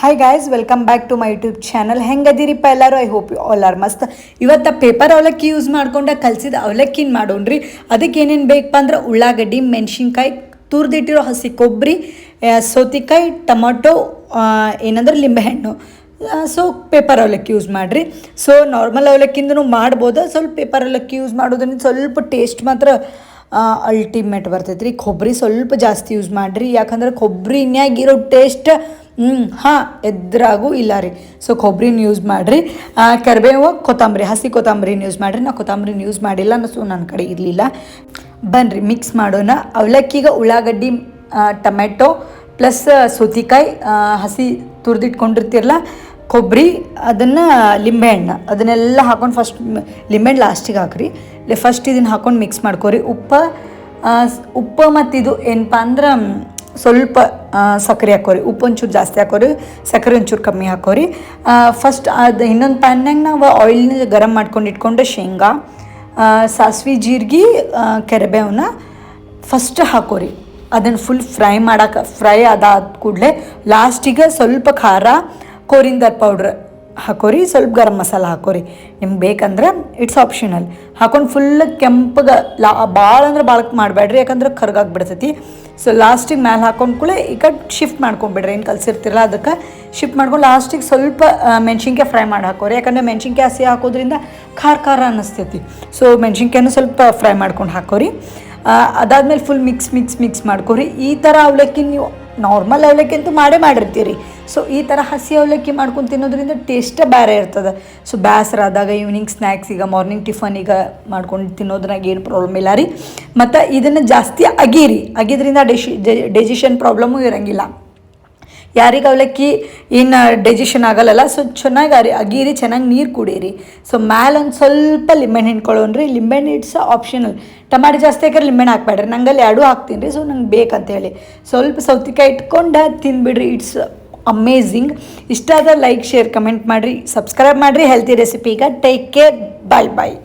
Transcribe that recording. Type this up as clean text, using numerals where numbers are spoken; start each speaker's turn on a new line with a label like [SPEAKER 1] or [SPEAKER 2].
[SPEAKER 1] Hi guys, welcome back to my YouTube channel. ಹೆಂಗದಿರಿಪ್ಪ ಎಲ್ಲರೂ? I hope you all are ಮಸ್ತ್. ಇವತ್ತು paper ಅವಲಕ್ಕಿ ಯೂಸ್ ಮಾಡ್ಕೊಂಡು ಕಲಸಿದ ಅವಲಕ್ಕಿನ ಮಾಡೋಣ್ರಿ. ಅದಕ್ಕೆ ಏನೇನು ಬೇಕಪ್ಪ ಅಂದ್ರೆ ಉಳ್ಳಾಗಡ್ಡಿ, ಮೆಣಸಿನ್ಕಾಯಿ, ತುರಿದಿಟ್ಟಿರೋ ಹಸಿ ಕೊಬ್ಬರಿ, ಸೌತೆಕಾಯಿ, ಟೊಮೊಟೊ, ಏನಂದ್ರೆ ಲಿಂಬೆಹಣ್ಣು. ಸೊ ಪೇಪರ್ ಅವಲಕ್ಕಿ ಯೂಸ್ ಮಾಡಿರಿ. ಸೊ ನಾರ್ಮಲ್ ಅವಲಕ್ಕಿಂದನೂ ಮಾಡ್ಬೋದು. ಸ್ವಲ್ಪ ಪೇಪರ್ ಅವಲಕ್ಕಿ ಯೂಸ್ ಮಾಡೋದ್ರಿಂದ ಸ್ವಲ್ಪ ಟೇಸ್ಟ್ ಮಾತ್ರ ಅಲ್ಟಿಮೇಟ್ ಬರ್ತೈತೆ ರೀ. ಕೊಬ್ಬರಿ ಸ್ವಲ್ಪ ಜಾಸ್ತಿ ಯೂಸ್ ಮಾಡಿರಿ, ಯಾಕಂದ್ರೆ ಕೊಬ್ಬರಿನ್ಯಾಗಿರೋ ಟೇಸ್ಟ್ ಹಾಂ ಎದ್ರಾಗೂ ಇಲ್ಲ ರೀ. ಸೊ ಕೊಬ್ಬರಿನ ಯೂಸ್ ಮಾಡಿರಿ. ಕರಿಬೇವು, ಕೊತ್ತಂಬರಿ, ಹಸಿ ಕೊತ್ತಂಬರಿನ ಯೂಸ್ ಮಾಡಿರಿ. ನಾ ಕೊತ್ತಂಬರಿನ ಯೂಸ್ ಮಾಡಿಲ್ಲ, ಸೊ ನನ್ನ ಕಡೆ ಇರಲಿಲ್ಲ. ಬನ್ನಿರಿ ಮಿಕ್ಸ್ ಮಾಡೋಣ. ಅವಲಕ್ಕಿಗೆ ಉಳ್ಳಾಗಡ್ಡಿ, ಟೊಮೆಟೊ ಪ್ಲಸ್ ಸೌತೆಕಾಯಿ, ಹಸಿ ತುರಿದಿಟ್ಕೊಂಡಿರ್ತಿರಲ್ಲ ಕೊಬ್ಬರಿ, ಅದನ್ನು ಲಿಂಬೆಹಣ್ಣು, ಅದನ್ನೆಲ್ಲ ಹಾಕೊಂಡು ಫಸ್ಟ್ ಲಿಂಬೆಹಣ್ಣು ಲಾಸ್ಟಿಗೆ ಹಾಕ್ರಿ. ಫಸ್ಟ್ ಇದನ್ನು ಹಾಕೊಂಡು ಮಿಕ್ಸ್ ಮಾಡ್ಕೊರಿ. ಉಪ್ಪು ಮತ್ತು ಇದು ಏನಪ್ಪ ಅಂದ್ರೆ ಸ್ವಲ್ಪ ಸಕ್ಕರೆ ಹಾಕೋರಿ. ಉಪ್ಪು ಒಂಚೂರು ಜಾಸ್ತಿ ಹಾಕೋರಿ, ಸಕ್ಕರೆ ಒಂಚೂರು ಕಮ್ಮಿ ಹಾಕೋರಿ. ಫಸ್ಟ್ ಅದು ಇನ್ನೊಂದು ಪ್ಯಾನ್ಯಾಗ ನಾವು ಆಯಿಲ್ನ ಗರಂ ಮಾಡ್ಕೊಂಡು ಇಟ್ಕೊಂಡು ಶೇಂಗಾ, ಸಾಸಿವೆ, ಜೀರಿಗೆ, ಕರಿಬೇವನ್ನ ಫಸ್ಟ್ ಹಾಕೋರಿ. ಅದನ್ನು ಫುಲ್ ಫ್ರೈ ಅದಾದ ಕೂಡಲೇ ಲಾಸ್ಟಿಗೆ ಸ್ವಲ್ಪ ಖಾರ, ಕೊರಿಂದರ್ ಪೌಡ್ರ್ ಹಾಕೋರಿ, ಸ್ವಲ್ಪ ಗರಂ ಮಸಾಲ ಹಾಕೋರಿ. ನಿಮ್ಗೆ ಬೇಕಂದ್ರೆ ಇಟ್ಸ್ ಆಪ್ಷನಲ್. ಹಾಕೊಂಡು ಫುಲ್ ಕೆಂಪಗೆ ಭಾಳ ಅಂದ್ರೆ ಭಾಳಕ್ಕೆ ಮಾಡಬೇಡ್ರಿ, ಯಾಕಂದ್ರೆ ಕರ್ಗಾಗ್ಬಿಡ್ತೈತಿ. ಸೊ ಲಾಸ್ಟಿಗೆ ಮ್ಯಾಲೆ ಹಾಕೊಂಡು ಕೂಡ ಈ ಕಡೆ ಶಿಫ್ಟ್ ಮಾಡ್ಕೊಂಬಿಡ್ರಿ. ಏನು ಕಲಸಿರ್ತಿರಲ್ಲ ಅದಕ್ಕೆ ಶಿಫ್ಟ್ ಮಾಡ್ಕೊಂಡು ಲಾಸ್ಟಿಗೆ ಸ್ವಲ್ಪ ಮೆಣ್ಸಿನ್ಕಾಯಿ ಫ್ರೈ ಮಾಡಿ ಹಾಕೋರಿ. ಯಾಕಂದರೆ ಮೆಣ್ಸಿನ್ಕಾಯಿ ಹಸಿ ಹಾಕೋದ್ರಿಂದ ಖಾರ ಅನ್ನಿಸ್ತೈತಿ. ಸೊ ಮೆಣ್ಸಿನ್ಕಾಯನ್ನು ಸ್ವಲ್ಪ ಫ್ರೈ ಮಾಡ್ಕೊಂಡು ಹಾಕೋರಿ. ಅದಾದ್ಮೇಲೆ ಫುಲ್ ಮಿಕ್ಸ್ ಮಾಡ್ಕೊರಿ. ಈ ಥರ ಅವಲಕ್ಕಿ ನೀವು ನಾರ್ಮಲ್ ಅವಲಕ್ಕಿ ಅಂತೂ ಮಾಡಿರ್ತೀರಿ. ಸೊ ಈ ಥರ ಹಸಿ ಅವಲಕ್ಕಿ ಮಾಡ್ಕೊಂಡು ತಿನ್ನೋದ್ರಿಂದ ಟೇಸ್ಟೇ ಬೇರೆ ಇರ್ತದೆ. ಸೊ ಬೇಸರ ಆದಾಗ ಈವ್ನಿಂಗ್ ಸ್ನ್ಯಾಕ್ಸಿಗೆ, ಮಾರ್ನಿಂಗ್ ಟಿಫನಿಗೆ ಮಾಡ್ಕೊಂಡು ತಿನ್ನೋದ್ರಾಗ ಏನು ಪ್ರಾಬ್ಲಮ್ ಇಲ್ಲ ರೀ. ಮತ್ತು ಇದನ್ನು ಜಾಸ್ತಿ ಅಗಿದ್ರಿಂದ ಡೈಜೆಷನ್ ಪ್ರಾಬ್ಲಮ್ಮು ಇರೋಂಗಿಲ್ಲ. ಯಾರಿಗೆ ಅವಲಕ್ಕಿ ಏನು ಡೈಜೆಷನ್ ಆಗಲ್ಲಲ್ಲ, ಸೊ ಚೆನ್ನಾಗಿ ಅಗೀರಿ, ಚೆನ್ನಾಗಿ ನೀರು ಕುಡೀರಿ. ಸೊ ಮ್ಯಾಲೆ ಒಂದು ಸ್ವಲ್ಪ ಲಿಂಬೆಹಣ್ಣು ಹಿಂಡ್ಕೊಳ್ಳೋಣ್ರಿ. ಲಿಂಬೆಹಣ್ಣು ಇಟ್ಸ್ ಆಪ್ಷನಲ್. ಟಮಾಟಿ ಜಾಸ್ತಿ ಹಾಕಿದ್ರೆ ಲಿಂಬೆಹಣ್ಣು ಹಾಕ್ಬೇಡ್ರಿ. ನಂಗಲ್ಲಿ ಎರಡೂ ಹಾಕ್ತೀನಿ ರೀ. ಸೊ ನಂಗೆ ಬೇಕಂತೇಳಿ ಸ್ವಲ್ಪ ಸೌತೆಕಾಯಿ ಇಟ್ಕೊಂಡು ತಿನ್ಬಿಡ್ರಿ. It's amazing. ಇಷ್ಟ ಆದ್ರೆ ಲೈಕ್, ಶೇರ್, ಕಮೆಂಟ್ ಮಾಡಿರಿ, ಸಬ್ಸ್ಕ್ರೈಬ್ ಮಾಡಿರಿ. ಹೆಲ್ತಿ ರೆಸಿಪಿಗೆ ಟೇಕ್ ಕೇರ್. ಬಾಯ್.